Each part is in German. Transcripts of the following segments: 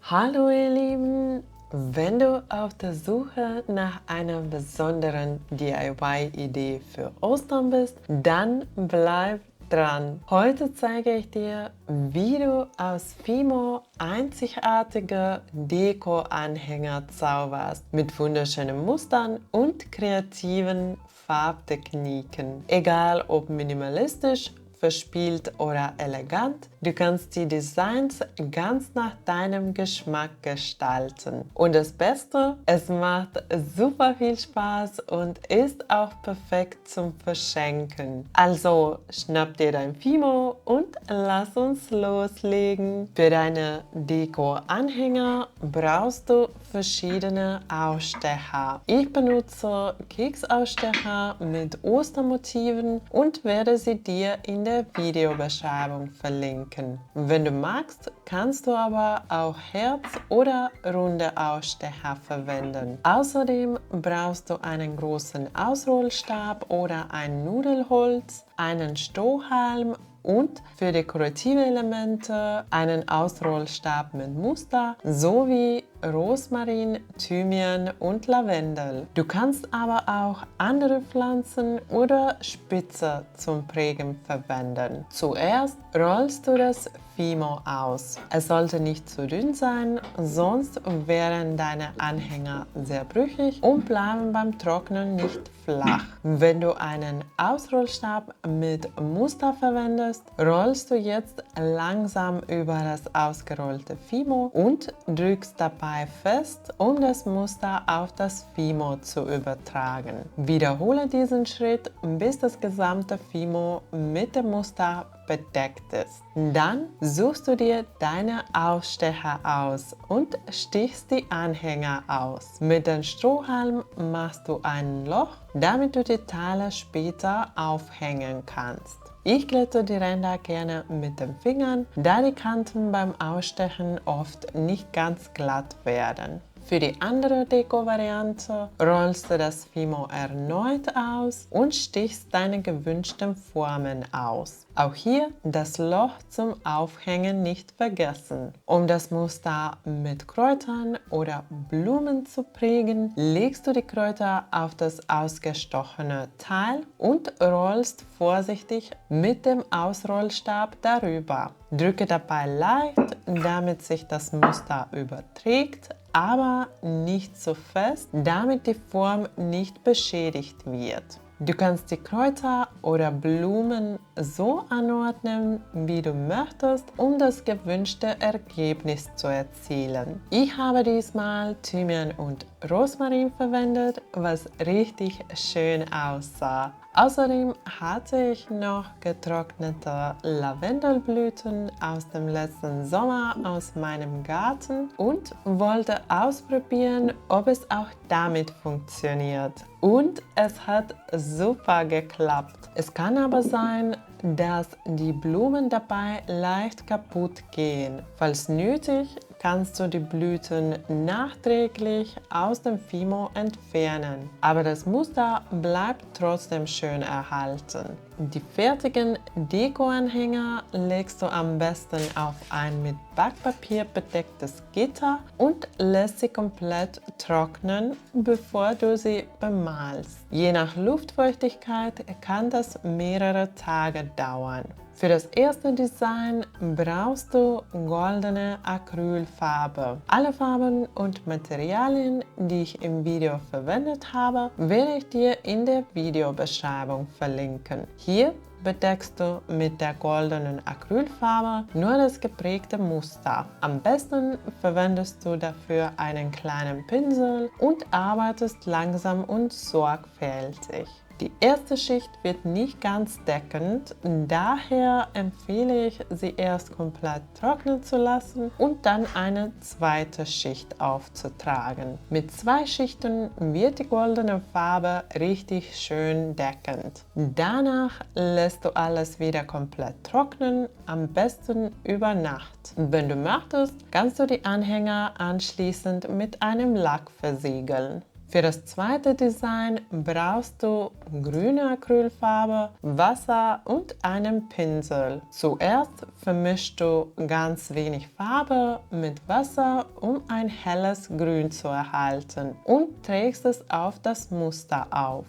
Hallo ihr Lieben! Wenn du auf der Suche nach einer besonderen DIY-Idee für Ostern bist, dann bleib dran. Heute zeige ich dir, wie du aus Fimo einzigartige Deko-Anhänger zauberst mit wunderschönen Mustern und kreativen Farbtechniken. Egal ob minimalistisch, verspielt oder elegant, du kannst die Designs ganz nach deinem Geschmack gestalten. Und das Beste, es macht super viel Spaß und ist auch perfekt zum Verschenken. Also schnapp dir dein Fimo und lass uns loslegen. Für deine Deko-Anhänger brauchst du verschiedene Ausstecher. Ich benutze Keksausstecher mit Ostermotiven und werde sie dir in der Videobeschreibung verlinken. Wenn du magst, kannst du aber auch Herz- oder runde Ausstecher verwenden. Außerdem brauchst du einen großen Ausrollstab oder ein Nudelholz, einen Strohhalm und für dekorative Elemente einen Ausrollstab mit Muster sowie Rosmarin, Thymian und Lavendel. Du kannst aber auch andere Pflanzen oder Spitze zum Prägen verwenden. Zuerst rollst du das Fimo aus. Es sollte nicht zu dünn sein, sonst wären deine Anhänger sehr brüchig und bleiben beim Trocknen nicht flach. Wenn du einen Ausrollstab mit Muster verwendest, rollst du jetzt langsam über das ausgerollte Fimo und drückst dabei fest, um das Muster auf das Fimo zu übertragen. Wiederhole diesen Schritt, bis das gesamte Fimo mit dem Muster bedeckt ist. Dann suchst du dir deine Ausstecher aus und stichst die Anhänger aus. Mit dem Strohhalm machst du ein Loch, damit du die Teile später aufhängen kannst. Ich glätte die Ränder gerne mit den Fingern, da die Kanten beim Ausstechen oft nicht ganz glatt werden. Für die andere Deko-Variante rollst du das Fimo erneut aus und stichst deine gewünschten Formen aus. Auch hier das Loch zum Aufhängen nicht vergessen. Um das Muster mit Kräutern oder Blumen zu prägen, legst du die Kräuter auf das ausgestochene Teil und rollst vorsichtig mit dem Ausrollstab darüber. Drücke dabei leicht, damit sich das Muster überträgt, aber nicht zu fest, damit die Form nicht beschädigt wird. Du kannst die Kräuter oder Blumen so anordnen, wie du möchtest, um das gewünschte Ergebnis zu erzielen. Ich habe diesmal Thymian und Rosmarin verwendet, was richtig schön aussah. Außerdem hatte ich noch getrocknete Lavendelblüten aus dem letzten Sommer aus meinem Garten und wollte ausprobieren, ob es auch damit funktioniert. Und es hat super geklappt. Es kann aber sein, dass die Blumen dabei leicht kaputt gehen. Falls nötig, kannst du die Blüten nachträglich aus dem Fimo entfernen. Aber das Muster bleibt trotzdem schön erhalten. Die fertigen Deko-Anhänger legst du am besten auf ein mit Backpapier bedecktes Gitter und lässt sie komplett trocknen, bevor du sie bemalst. Je nach Luftfeuchtigkeit kann das mehrere Tage dauern. Für das erste Design brauchst du goldene Acrylfarbe. Alle Farben und Materialien, die ich im Video verwendet habe, werde ich dir in der Videobeschreibung verlinken. Hier bedeckst du mit der goldenen Acrylfarbe nur das geprägte Muster. Am besten verwendest du dafür einen kleinen Pinsel und arbeitest langsam und sorgfältig. Die erste Schicht wird nicht ganz deckend, daher empfehle ich, sie erst komplett trocknen zu lassen und dann eine zweite Schicht aufzutragen. Mit 2 Schichten wird die goldene Farbe richtig schön deckend. Danach lässt du alles wieder komplett trocknen, am besten über Nacht. Wenn du möchtest, kannst du die Anhänger anschließend mit einem Lack versiegeln. Für das zweite Design brauchst du grüne Acrylfarbe, Wasser und einen Pinsel. Zuerst vermischst du ganz wenig Farbe mit Wasser, um ein helles Grün zu erhalten und trägst es auf das Muster auf.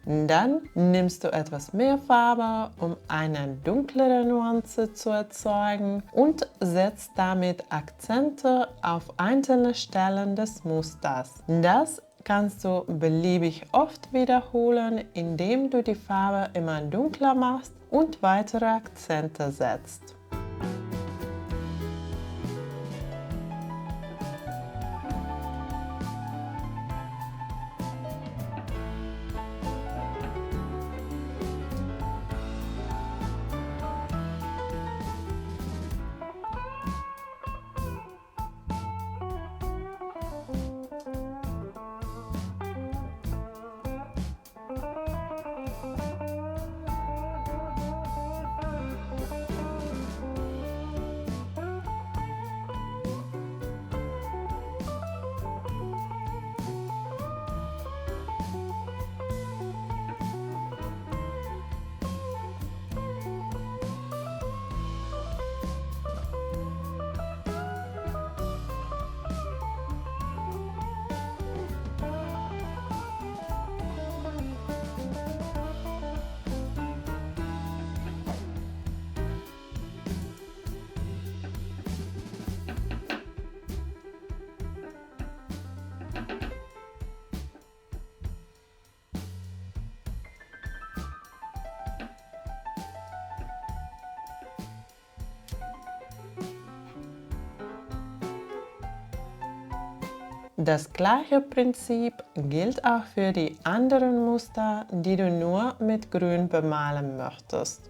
Dann nimmst du etwas mehr Farbe, um eine dunklere Nuance zu erzeugen und setzt damit Akzente auf einzelne Stellen des Musters. Das kannst du beliebig oft wiederholen, indem du die Farbe immer dunkler machst und weitere Akzente setzt. Das gleiche Prinzip gilt auch für die anderen Muster, die du nur mit Grün bemalen möchtest.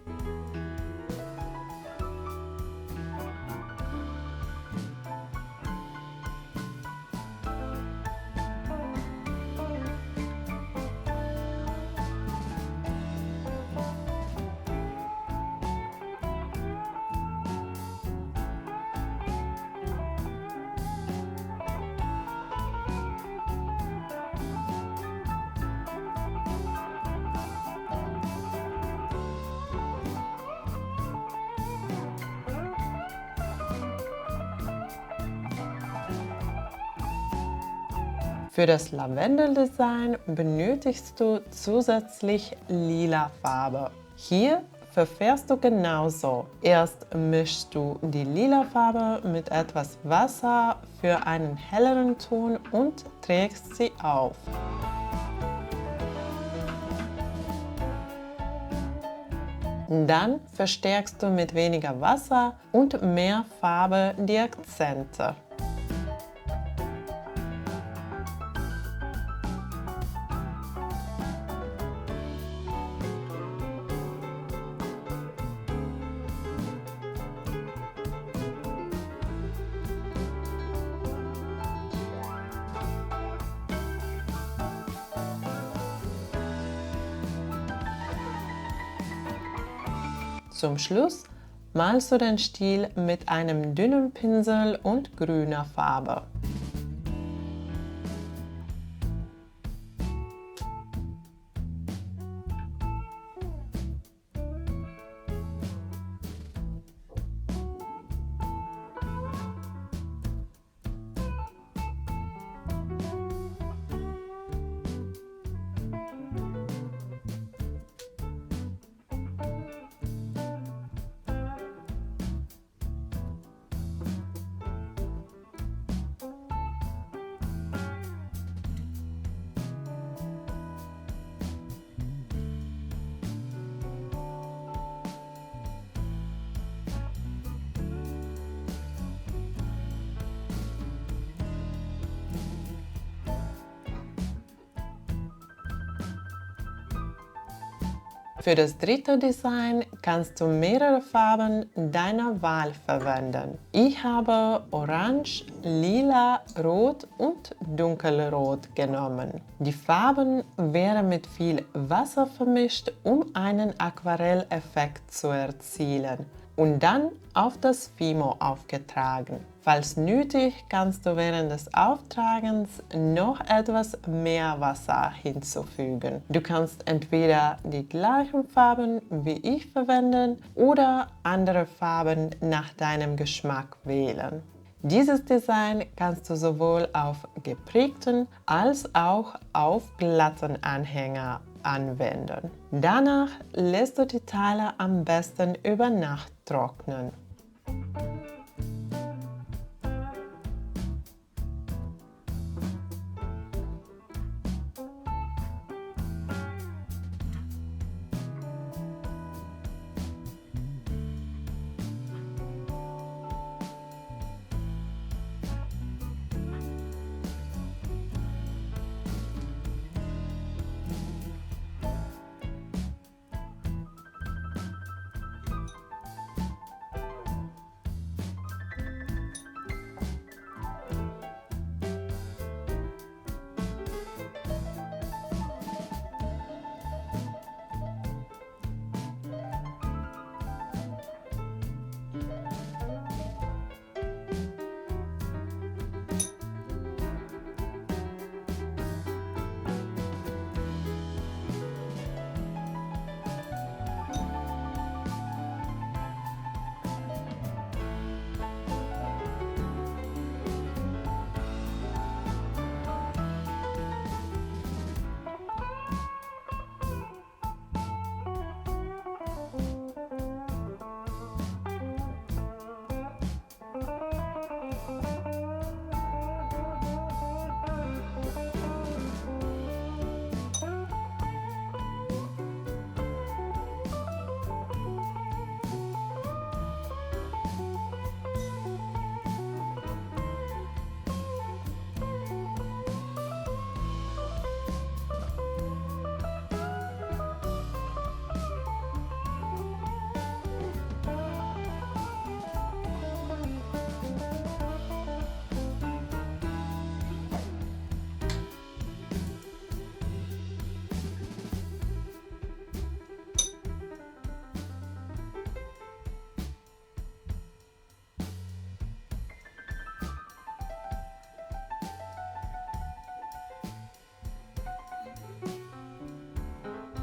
Für das Lavendeldesign benötigst du zusätzlich lila Farbe. Hier verfährst du genauso. Erst mischst du die lila Farbe mit etwas Wasser für einen helleren Ton und trägst sie auf. Dann verstärkst du mit weniger Wasser und mehr Farbe die Akzente. Zum Schluss malst du den Stiel mit einem dünnen Pinsel und grüner Farbe. Für das dritte Design kannst du mehrere Farben deiner Wahl verwenden. Ich habe Orange, Lila, Rot und Dunkelrot genommen. Die Farben werden mit viel Wasser vermischt, um einen Aquarelleffekt zu erzielen und dann auf das Fimo aufgetragen. Falls nötig, kannst du während des Auftragens noch etwas mehr Wasser hinzufügen. Du kannst entweder die gleichen Farben wie ich verwenden oder andere Farben nach deinem Geschmack wählen. Dieses Design kannst du sowohl auf geprägten als auch auf glatten Anhänger anwenden. Danach lässt du die Teile am besten über Nacht trocknen.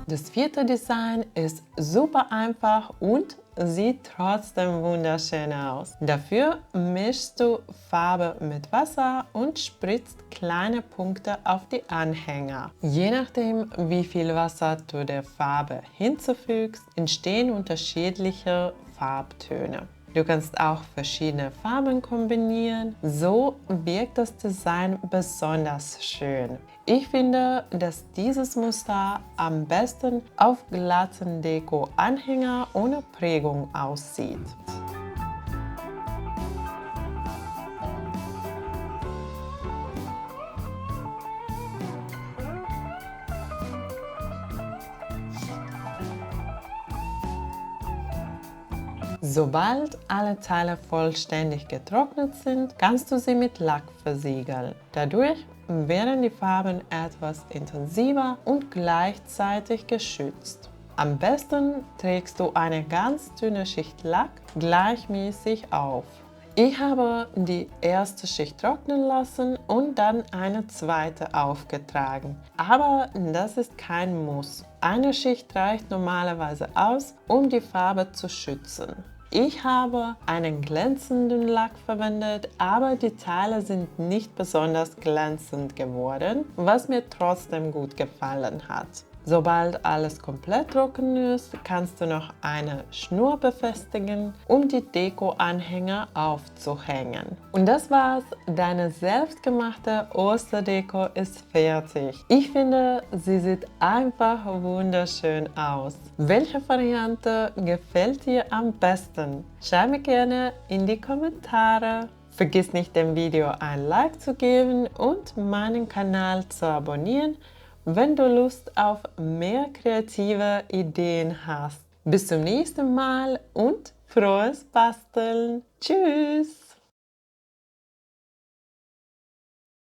Das vierte Design ist super einfach und sieht trotzdem wunderschön aus. Dafür mischst du Farbe mit Wasser und spritzt kleine Punkte auf die Anhänger. Je nachdem, wie viel Wasser du der Farbe hinzufügst, entstehen unterschiedliche Farbtöne. Du kannst auch verschiedene Farben kombinieren, so wirkt das Design besonders schön. Ich finde, dass dieses Muster am besten auf glatten Deko-Anhänger ohne Prägung aussieht. Sobald alle Teile vollständig getrocknet sind, kannst du sie mit Lack versiegeln. Dadurch werden die Farben etwas intensiver und gleichzeitig geschützt. Am besten trägst du eine ganz dünne Schicht Lack gleichmäßig auf. Ich habe die erste Schicht trocknen lassen und dann eine zweite aufgetragen. Aber das ist kein Muss. Eine Schicht reicht normalerweise aus, um die Farbe zu schützen. Ich habe einen glänzenden Lack verwendet, aber die Teile sind nicht besonders glänzend geworden, was mir trotzdem gut gefallen hat. Sobald alles komplett trocken ist, kannst du noch eine Schnur befestigen, um die Deko-Anhänger aufzuhängen. Und das war's, deine selbstgemachte Osterdeko ist fertig. Ich finde, sie sieht einfach wunderschön aus. Welche Variante gefällt dir am besten? Schreib mir gerne in die Kommentare. Vergiss nicht, dem Video ein Like zu geben und meinen Kanal zu abonnieren, wenn du Lust auf mehr kreative Ideen hast. Bis zum nächsten Mal und frohes Basteln. Tschüss!